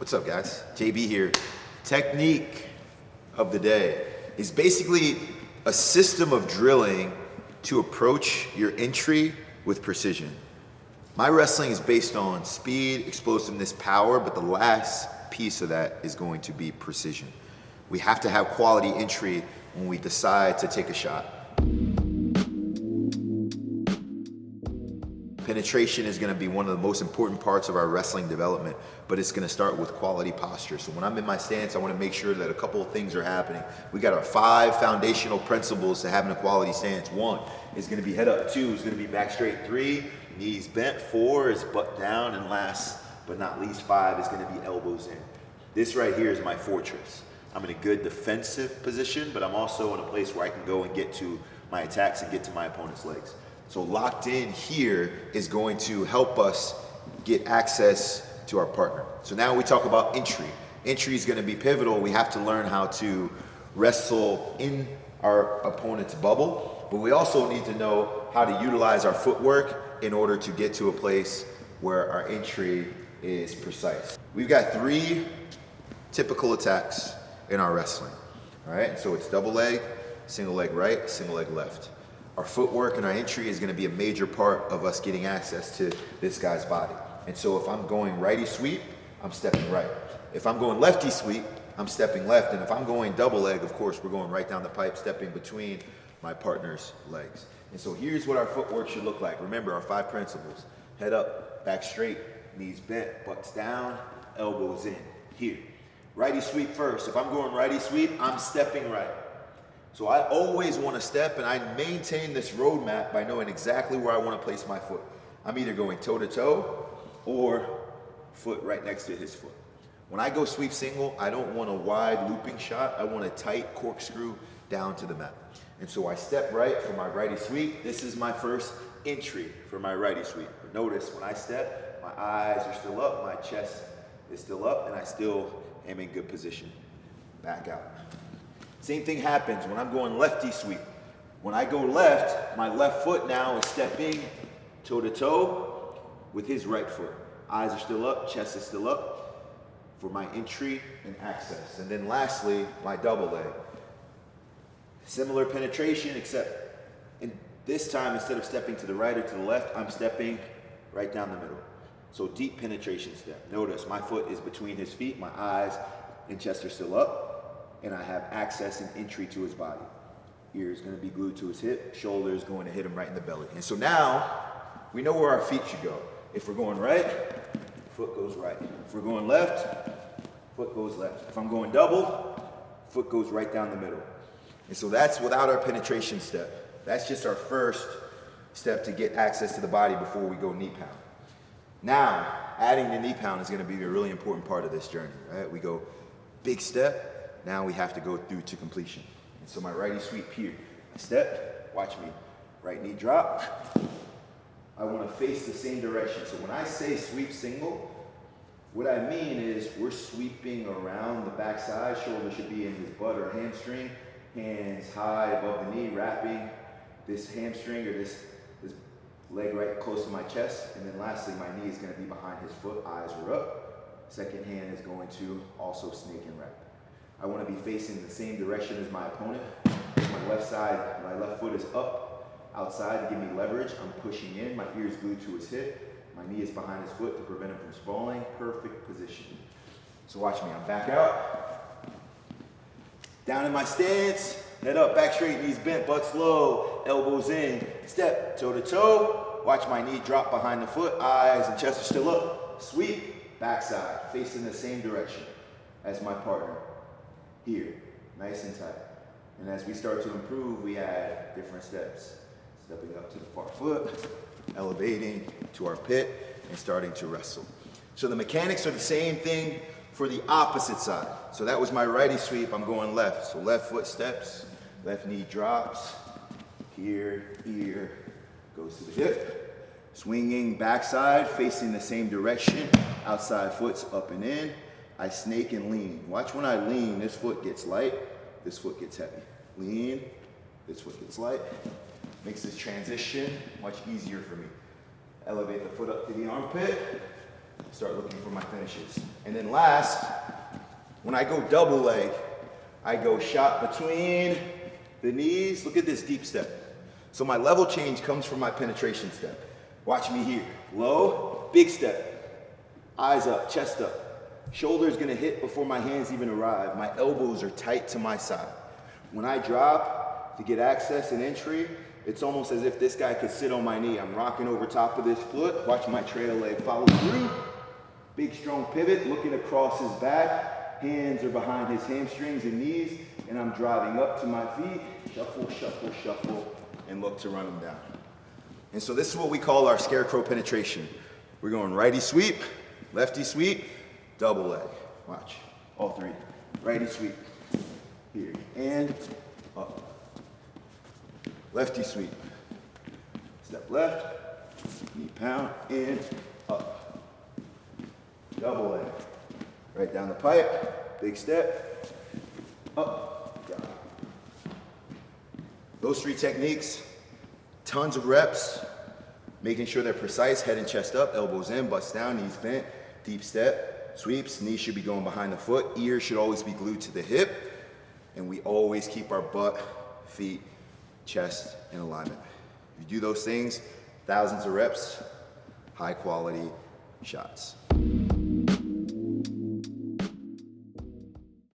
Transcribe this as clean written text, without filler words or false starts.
What's up, guys? JB here. Technique of the day is basically a system of drilling to approach your entry with precision. My wrestling is based on speed, explosiveness, power, but the last piece of that is going to be precision. We have to have quality entry when we decide to take a shot. Penetration is going to be one of the most important parts of our wrestling development, but it's going to start with quality posture. So when I'm in my stance, I want to make sure that a couple of things are happening. We got our 5 foundational principles to having a quality stance. 1 is going to be head up. 2 is going to be back straight. 3, knees bent. 4 is butt down. And last but not least, 5 is going to be elbows in. This right here is my fortress. I'm in a good defensive position, but I'm also in a place where I can go and get to my attacks and get to my opponent's legs. So locked in here is going to help us get access to our partner. So now we talk about entry. Entry is going to be pivotal. We have to learn how to wrestle in our opponent's bubble, but we also need to know how to utilize our footwork in order to get to a place where our entry is precise. We've got 3 typical attacks in our wrestling. All right, so it's double leg, single leg right, single leg left. Our footwork and our entry is going to be a major part of us getting access to this guy's body. And so if I'm going righty sweep, I'm stepping right. If I'm going lefty sweep, I'm stepping left. And if I'm going double leg, of course, we're going right down the pipe, stepping between my partner's legs. And so here's what our footwork should look like. Remember our 5 principles. Head up, back straight, knees bent, butts down, elbows in. Here. Righty sweep first. If I'm going righty sweep, I'm stepping right. So I always want to step, and I maintain this roadmap by knowing exactly where I want to place my foot. I'm either going toe to toe or foot right next to his foot. When I go sweep single, I don't want a wide looping shot. I want a tight corkscrew down to the mat. And so I step right for my righty sweep. This is my first entry for my righty sweep. But notice when I step, my eyes are still up, my chest is still up, and I still am in good position. Back out. Same thing happens when I'm going lefty sweep. When I go left, my left foot now is stepping toe to toe with his right foot. Eyes are still up, chest is still up for my entry and access. And then lastly, my double leg. Similar penetration, except this time instead of stepping to the right or to the left, I'm stepping right down the middle. So deep penetration step. Notice my foot is between his feet, my eyes and chest are still up, and I have access and entry to his body. Ear is going to be glued to his hip, shoulder is going to hit him right in the belly. And so now, we know where our feet should go. If we're going right, foot goes right. If we're going left, foot goes left. If I'm going double, foot goes right down the middle. And so that's without our penetration step. That's just our first step to get access to the body before we go knee pound. Now, adding the knee pound is going to be a really important part of this journey, right? We go big step. Now we have to go through to completion. And so my righty sweep here. I step, watch me. Right knee drop. I want to face the same direction. So when I say sweep single, what I mean is we're sweeping around the backside. Shoulder should be in his butt or hamstring. Hands high above the knee, wrapping this hamstring or this leg right close to my chest. And then lastly, my knee is going to be behind his foot. Eyes are up. Second hand is going to also snake and wrap. I want to be facing the same direction as my opponent. My left side, my left foot is up outside to give me leverage. I'm pushing in. My ear is glued to his hip. My knee is behind his foot to prevent him from spalling. Perfect position. So watch me. I'm back out. Down in my stance. Head up, back straight, knees bent, butts low, elbows in. Step toe to toe. Watch my knee drop behind the foot. Eyes and chest are still up. Sweep, backside, facing the same direction as my partner. Here, nice and tight. And as we start to improve, we add different steps. Stepping up to the far foot, elevating to our pit, and starting to wrestle. So the mechanics are the same thing for the opposite side. So that was my righty sweep, I'm going left. So left foot steps, left knee drops, here, ear, goes to the hip. Swinging backside, facing the same direction. Outside foot's up and in. I snake and lean. Watch when I lean, this foot gets light, this foot gets heavy. Lean, this foot gets light. Makes this transition much easier for me. Elevate the foot up to the armpit, Start looking for my finishes. And then last, when I go double leg, I go shot between the knees. Look at this deep step. So my level change comes from my penetration step. Watch me here. Low, big step. Eyes up, chest up. Shoulder's gonna hit before my hands even arrive. My elbows are tight to my side. When I drop to get access and entry, it's almost as if this guy could sit on my knee. I'm rocking over top of this foot. Watch my trail leg follow through. Big strong pivot, looking across his back. Hands are behind his hamstrings and knees, and I'm driving up to my feet. Shuffle, shuffle, shuffle, and look to run them down. And so this is what we call our scarecrow penetration. We're going righty sweep, lefty sweep, double leg. Watch, all three. Righty sweep, here, and up. Lefty sweep, step left, knee pound, and up. Double leg, right down the pipe, big step, up, down. Those three techniques, tons of reps, making sure they're precise, head and chest up, elbows in, butts down, knees bent, deep step, sweeps, knees should be going behind the foot, ears should always be glued to the hip, and we always keep our butt, feet, chest in alignment. If you do those things, thousands of reps, high quality shots.